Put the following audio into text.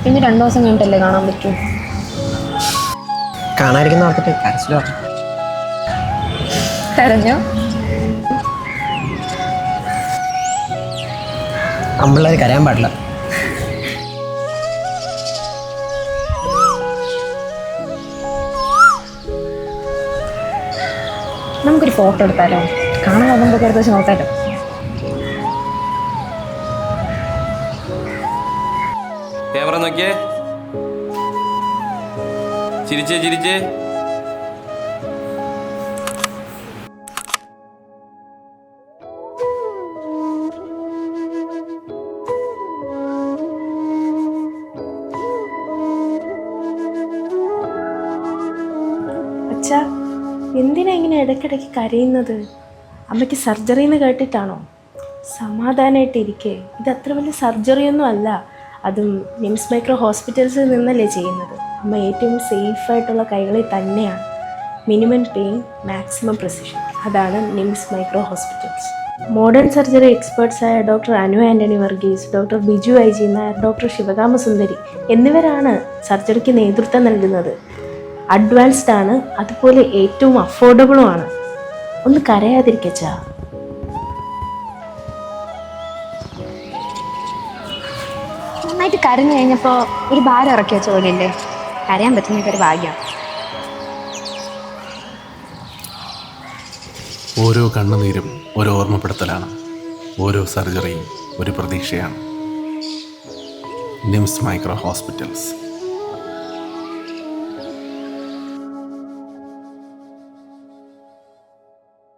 ഇനി 2 ദിവസം കഴിഞ്ഞിട്ടല്ലേ കാണാൻ പറ്റൂ. കാണാതിരിക്കുന്ന ഓർത്തിട്ട് കരച്ചിലോ. കരഞ്ഞോ? അമ്പിള്ളേർ കരയാൻ പാടില്ല. നമുക്കൊരു ഫോട്ടോ എടുത്താലോ? കാണാൻ വന്നപ്പോൾ എടുത്ത് വെച്ച് നോക്കാലോ. ക്യാമറ നോക്കിയേ, ചിരിച്ചേ ചിരിച്ചേ. അച്ഛാ, എന്തിനാ ഇങ്ങനെ ഇടയ്ക്കിടയ്ക്ക് കരയുന്നത്? അമ്മയ്ക്ക് സർജറി എന്ന് കേട്ടിട്ടാണോ? സമാധാനമായിട്ടിരിക്കേ. ഇത് അത്ര വലിയ സർജറിയൊന്നും അല്ല. അതും നിംസ് മൈക്രോ ഹോസ്പിറ്റൽസിൽ നിന്നല്ലേ ചെയ്യുന്നത്. അമ്മ ഏറ്റവും സേഫായിട്ടുള്ള കൈകളിൽ തന്നെയാണ്. Minimum pain, maximum precision. അതാണ് Nims micro hospitals. Modern surgery എക്സ്പേർട്സായ doctor Anu Antony Varghese, doctor Biju I G Nair, doctor Sivakama Sundari എന്നിവരാണ് സർജറിക്ക് നേതൃത്വം നൽകുന്നത്. അഡ്വാൻസ്ഡ് ആണ്, അതുപോലെ ഏറ്റവും അഫോർഡബിളും ആണ്. ഒന്ന് കരയാതിരിക്കച്ചാ. നന്നായിട്ട് കരഞ്ഞു കഴിഞ്ഞപ്പോൾ ഒരു ഭാരം ഇറക്കി വെച്ച പോലെയല്ലേ. കരയാൻ പറ്റുന്നതൊക്കെ ഒരു ഭാഗ്യം. ഓരോ കണ്ണുനീരും ഒരു ഓർമ്മപ്പെടുത്തലാണ്. ഓരോ സർജറിയും ഒരു പ്രതീക്ഷയാണ്. Nims micro hospitals.